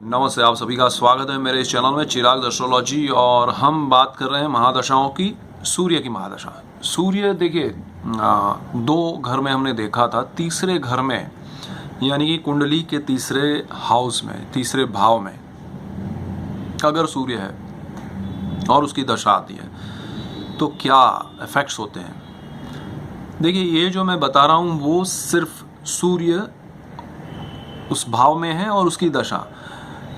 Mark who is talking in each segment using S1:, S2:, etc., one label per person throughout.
S1: नमस्ते, आप सभी का स्वागत है मेरे इस चैनल में चिराग एस्ट्रोलॉजी। और हम बात कर रहे हैं महादशाओं की, सूर्य की महादशा। सूर्य देखिए, दो घर में हमने देखा था, तीसरे घर में यानी कि कुंडली के तीसरे हाउस में, तीसरे भाव में अगर सूर्य है और उसकी दशा आती है तो क्या इफेक्ट्स होते हैं। देखिए, ये जो मैं बता रहा हूँ वो सिर्फ सूर्य उस भाव में है और उसकी दशा।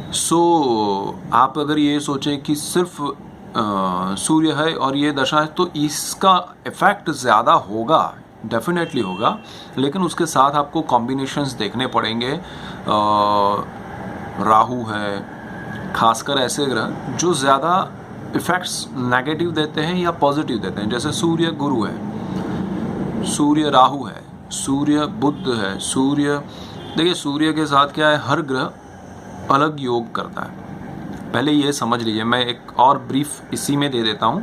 S1: आप अगर ये सोचें कि सिर्फ सूर्य है और ये दशा है तो इसका इफेक्ट ज़्यादा होगा, डेफिनेटली होगा, लेकिन उसके साथ आपको कॉम्बिनेशंस देखने पड़ेंगे। राहु है, खासकर ऐसे ग्रह जो ज़्यादा इफेक्ट्स नेगेटिव देते हैं या पॉजिटिव देते हैं। जैसे सूर्य गुरु है, सूर्य राहु है, सूर्य बुध है, सूर्य, देखिए सूर्य के साथ क्या है, हर ग्रह अलग योग करता है। पहले ये समझ लीजिए, मैं एक और ब्रीफ इसी में दे देता हूँ।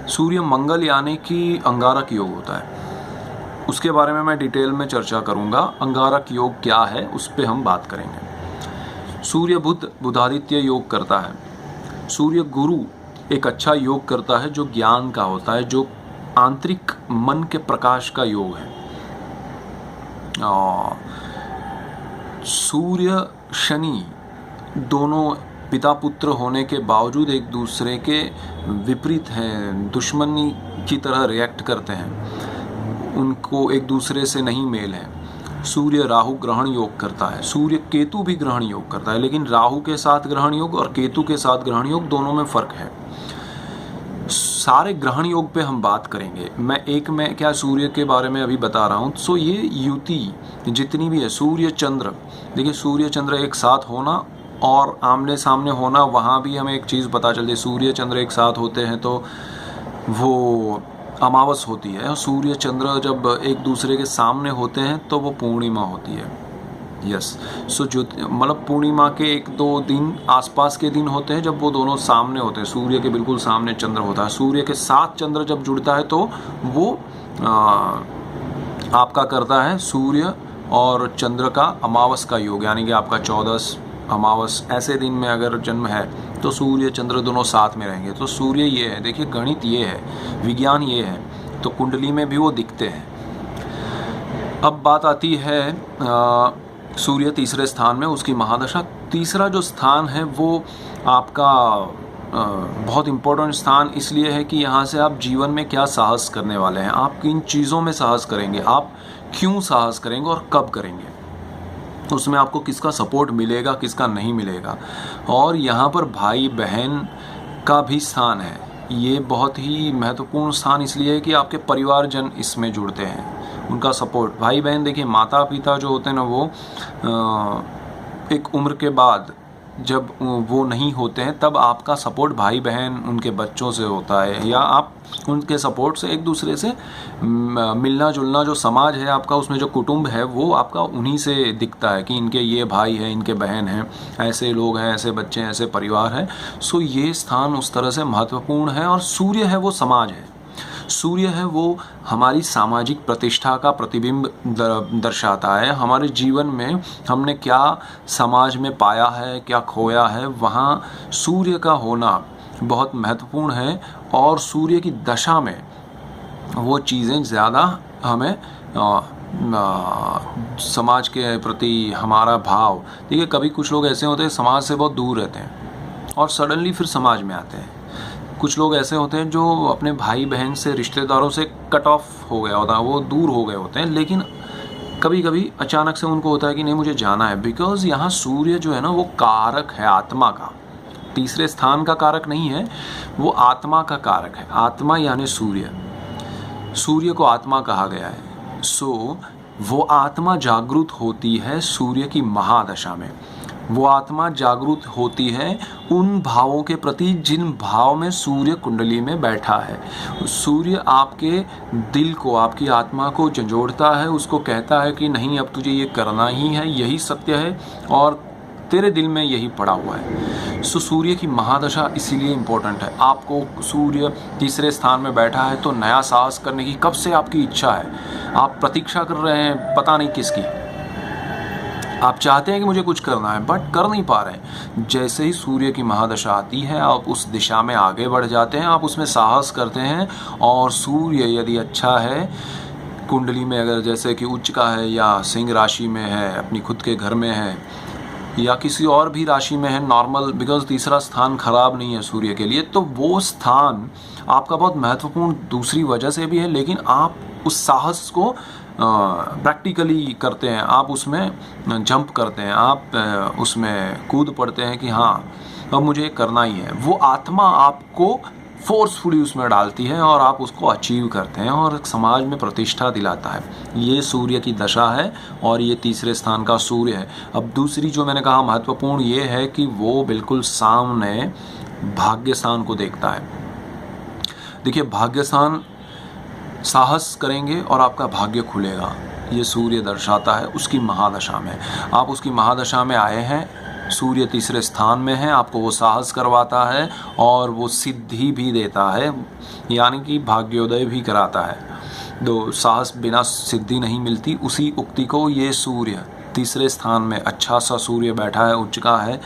S1: सूर्य मंगल यानी कि अंगारक योग होता है, उसके बारे में मैं डिटेल में चर्चा करूँगा। अंगारक योग क्या है उस पर हम बात करेंगे। सूर्य बुध बुधादित्य योग करता है। सूर्य गुरु एक अच्छा योग करता है जो ज्ञान का होता है, जो आंतरिक मन के प्रकाश का योग है। सूर्य शनि दोनों पिता पुत्र होने के बावजूद एक दूसरे के विपरीत हैं, दुश्मनी की तरह रिएक्ट करते हैं, उनको एक दूसरे से नहीं मेल है। सूर्य राहु ग्रहण योग करता है, सूर्य केतु भी ग्रहण योग करता है, लेकिन राहु के साथ ग्रहण योग और केतु के साथ ग्रहण योग दोनों में फर्क है। सारे ग्रहण योग पे हम बात करेंगे। मैं क्या सूर्य के बारे में अभी बता रहा हूँ। सो ये युति जितनी भी है, सूर्य चंद्र, देखिए सूर्य चंद्र एक साथ होना और आमने सामने होना, वहाँ भी हमें एक चीज़ पता चलती है। सूर्य चंद्र एक साथ होते हैं तो वो अमावस होती है, और सूर्य चंद्र जब एक दूसरे के सामने होते हैं तो वो पूर्णिमा होती है। यस, सो जो मतलब पूर्णिमा के एक दो दिन आसपास के दिन होते हैं जब वो दोनों सामने होते हैं, सूर्य के बिल्कुल सामने चंद्र होता है। सूर्य के साथ चंद्र जब जुड़ता है तो वो आपका करता है सूर्य और चंद्र का अमावस का योग, यानी कि आपका 14 अमावस ऐसे दिन में अगर जन्म है तो सूर्य चंद्र दोनों साथ में रहेंगे। तो सूर्य ये है, देखिए गणित ये है, विज्ञान ये है, तो कुंडली में भी वो दिखते हैं। अब बात आती है सूर्य तीसरे स्थान में, उसकी महादशा। तीसरा जो स्थान है वो आपका बहुत इम्पोर्टेंट स्थान इसलिए है कि यहाँ से आप जीवन में क्या साहस करने वाले हैं, आप किन चीज़ों में साहस करेंगे, आप क्यों साहस करेंगे और कब करेंगे, उसमें आपको किसका सपोर्ट मिलेगा, किसका नहीं मिलेगा। और यहाँ पर भाई बहन का भी स्थान है। ये बहुत ही महत्वपूर्ण स्थान इसलिए है कि आपके परिवारजन इसमें जुड़ते हैं, उनका सपोर्ट। भाई बहन, देखिए माता पिता जो होते हैं ना, वो एक उम्र के बाद जब वो नहीं होते हैं तब आपका सपोर्ट भाई बहन उनके बच्चों से होता है, या आप उनके सपोर्ट से एक दूसरे से मिलना जुलना, जो समाज है आपका, उसमें जो कुटुंब है वो आपका उन्हीं से दिखता है कि इनके ये भाई हैं, इनके बहन हैं, ऐसे लोग हैं, ऐसे बच्चे हैं, ऐसे परिवार है। सो ये स्थान उस तरह से महत्वपूर्ण है। और सूर्य है वो समाज है, सूर्य है वो हमारी सामाजिक प्रतिष्ठा का प्रतिबिंब दर्शाता है। हमारे जीवन में हमने क्या समाज में पाया है, क्या खोया है, वहाँ सूर्य का होना बहुत महत्वपूर्ण है। और सूर्य की दशा में वो चीज़ें ज़्यादा हमें समाज के प्रति हमारा भाव, देखिए कभी कुछ लोग ऐसे होते हैं समाज से बहुत दूर रहते हैं और सडनली फिर समाज में आते हैं। कुछ लोग ऐसे होते हैं जो अपने भाई बहन से, रिश्तेदारों से कट ऑफ हो गया होता है, वो दूर हो गए होते हैं, लेकिन कभी कभी अचानक से उनको होता है कि नहीं मुझे जाना है। बिकॉज यहाँ सूर्य जो है ना वो कारक है आत्मा का, तीसरे स्थान का कारक नहीं है, वो आत्मा का कारक है। आत्मा यानी सूर्य, सूर्य को आत्मा कहा गया है। सो वो आत्मा जागृत होती है सूर्य की महादशा में। वो आत्मा जागरूक होती है उन भावों के प्रति जिन भाव में सूर्य कुंडली में बैठा है। सूर्य आपके दिल को, आपकी आत्मा को झंझोड़ता है, उसको कहता है कि नहीं अब तुझे ये करना ही है, यही सत्य है और तेरे दिल में यही पड़ा हुआ है। सो सूर्य की महादशा इसीलिए इम्पोर्टेंट है। आपको सूर्य तीसरे स्थान में बैठा है तो नया साहस करने की कब से आपकी इच्छा है, आप प्रतीक्षा कर रहे हैं पता नहीं किसकी, आप चाहते हैं कि मुझे कुछ करना है बट कर नहीं पा रहे हैं। जैसे ही सूर्य की महादशा आती है आप उस दिशा में आगे बढ़ जाते हैं, आप उसमें साहस करते हैं। और सूर्य यदि अच्छा है कुंडली में, अगर जैसे कि उच्च का है या सिंह राशि में है, अपनी खुद के घर में है या किसी और भी राशि में है नॉर्मल, बिकॉज तीसरा स्थान खराब नहीं है सूर्य के लिए, तो वो स्थान आपका बहुत महत्वपूर्ण दूसरी वजह से भी है। लेकिन आप उस साहस को प्रैक्टिकली करते हैं, आप उसमें जंप करते हैं, आप उसमें कूद पड़ते हैं कि हाँ अब मुझे करना ही है। वो आत्मा आपको फोर्सफुली उसमें डालती है और आप उसको अचीव करते हैं और समाज में प्रतिष्ठा दिलाता है। ये सूर्य की दशा है और ये तीसरे स्थान का सूर्य है। अब दूसरी जो मैंने कहा महत्वपूर्ण ये है कि वो बिल्कुल सामने भाग्य स्थान को देखता है। देखिए भाग्य स्थान, साहस करेंगे और आपका भाग्य खुलेगा, ये सूर्य दर्शाता है उसकी महादशा में। आप उसकी महादशा में आए हैं, सूर्य तीसरे स्थान में है, आपको वो साहस करवाता है और वो सिद्धि भी देता है, यानी कि भाग्योदय भी कराता है। तो साहस बिना सिद्धि नहीं मिलती, उसी उक्ति को ये सूर्य तीसरे स्थान में अच्छा सा सूर्य बैठा है, उच्च का है,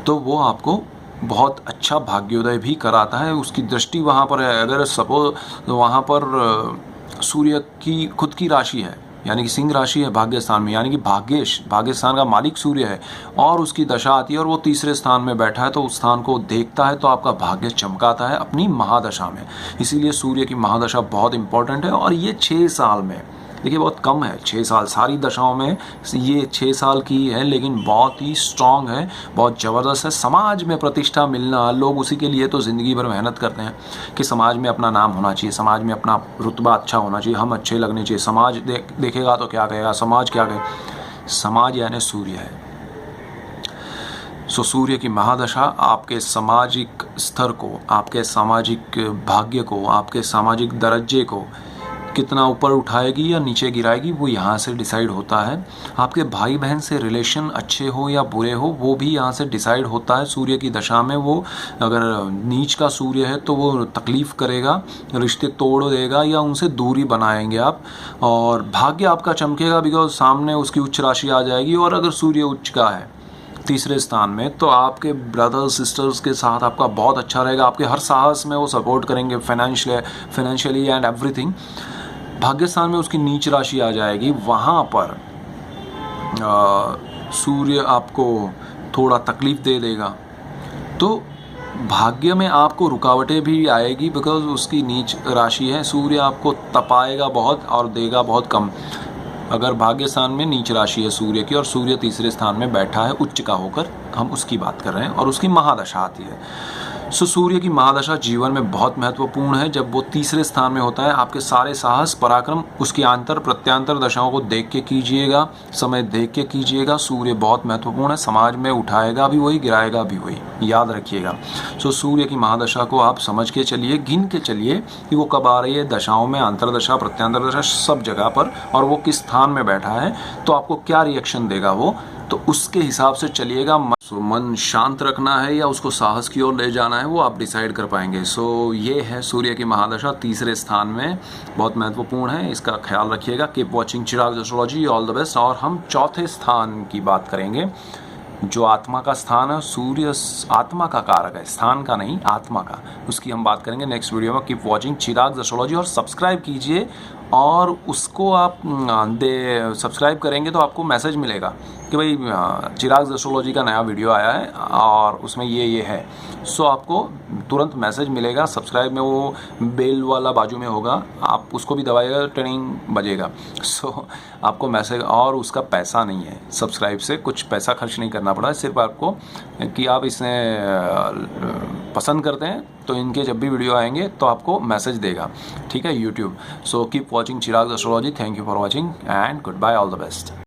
S1: तो वो आपको बहुत अच्छा भाग्योदय भी कराता है। उसकी दृष्टि वहाँ पर है। अगर सपोज वहाँ पर सूर्य की खुद की राशि है, यानी कि सिंह राशि है भाग्य स्थान में, यानी कि भाग्य स्थान का मालिक सूर्य है और उसकी दशा आती है और वो तीसरे स्थान में बैठा है, तो उस स्थान को देखता है तो आपका भाग्य चमकाता है अपनी महादशा में। इसीलिए सूर्य की महादशा बहुत इंपॉर्टेंट है। और ये 6 साल में, देखिए बहुत कम है 6 साल, सारी दशाओं में ये 6 साल की है, लेकिन बहुत ही स्ट्रांग है, बहुत ज़बरदस्त है। समाज में प्रतिष्ठा मिलना, लोग उसी के लिए तो ज़िंदगी भर मेहनत करते हैं कि समाज में अपना नाम होना चाहिए, समाज में अपना रुतबा अच्छा होना चाहिए, हम अच्छे लगने चाहिए, समाज देखेगा तो क्या कहेगा, समाज क्या कहे। समाज यानी सूर्य है। सो सूर्य की महादशा आपके सामाजिक स्तर को, आपके सामाजिक भाग्य को, आपके सामाजिक दर्जे को कितना ऊपर उठाएगी या नीचे गिराएगी, वो यहाँ से डिसाइड होता है। आपके भाई बहन से रिलेशन अच्छे हो या बुरे हो, वो भी यहाँ से डिसाइड होता है सूर्य की दशा में। वो अगर नीच का सूर्य है तो वो तकलीफ़ करेगा, रिश्ते तोड़ देगा या उनसे दूरी बनाएंगे आप। और भाग्य आपका चमकेगा बिकॉज सामने उसकी उच्च राशि आ जाएगी। और अगर सूर्य उच्च का है तीसरे स्थान में, तो आपके ब्रदर्स सिस्टर्स के साथ आपका बहुत अच्छा रहेगा, आपके हर साहस में वो सपोर्ट करेंगे, फाइनेंशियली एंड एवरीथिंग। भाग्य स्थान में उसकी नीच राशि आ जाएगी, वहाँ पर सूर्य आपको थोड़ा तकलीफ़ दे देगा, तो भाग्य में आपको रुकावटें भी आएगी बिकॉज उसकी नीच राशि है। सूर्य आपको तपाएगा बहुत और देगा बहुत कम। अगर भाग्य स्थान में नीच राशि है सूर्य की और सूर्य तीसरे स्थान में बैठा है उच्च का होकर, हम उसकी बात कर रहे हैं, और उसकी महादशा आती है। सो सूर्य की महादशा जीवन में बहुत महत्वपूर्ण है। जब वो तीसरे स्थान में होता है, आपके सारे साहस पराक्रम उसकी आंतर प्रत्यांतर दशाओं को देख के कीजिएगा, समय देख के कीजिएगा। सूर्य बहुत महत्वपूर्ण है, समाज में उठाएगा भी वही, गिराएगा भी वही, याद रखिएगा। सो सूर्य की महादशा को आप समझ के चलिए, गिन के चलिए कि वो कब आ रही है दशाओं में, अंतरदशा प्रत्यांतर दशा सब जगह पर, और वो किस स्थान में बैठा है, तो आपको क्या रिएक्शन देगा वो, तो उसके हिसाब से चलिएगा। मन शांत रखना है या उसको साहस की ओर ले जाना है, वो आप डिसाइड कर पाएंगे। सो ये है सूर्य की महादशा तीसरे स्थान में, बहुत महत्वपूर्ण है, इसका ख्याल रखिएगा। Keep watching Chirag astrology, all the best. और हम चौथे स्थान की बात करेंगे, जो आत्मा का स्थान है। सूर्य आत्मा का कारक है, स्थान का नहीं, आत्मा का, उसकी हम बात करेंगे नेक्स्ट वीडियो में। कीप वॉचिंग चिराग एस्ट्रोलॉजी और सब्सक्राइब कीजिए, और उसको आप सब्सक्राइब करेंगे तो आपको मैसेज मिलेगा कि भाई चिराग एस्ट्रोलॉजी का नया वीडियो आया है और उसमें ये है। सो आपको तुरंत मैसेज मिलेगा। सब्सक्राइब में वो बेल वाला बाजू में होगा, आप उसको भी दबाइएगा, ट्रेनिंग बजेगा। सो आपको मैसेज, और उसका पैसा नहीं है, सब्सक्राइब से कुछ पैसा खर्च नहीं करना पड़ा है, सिर्फ आपको कि आप इसे पसंद करते हैं तो इनके जब भी वीडियो आएंगे तो आपको मैसेज देगा, ठीक है, YouTube. So keep watching Chirag astrology. Thank you for watching and goodbye, all the best.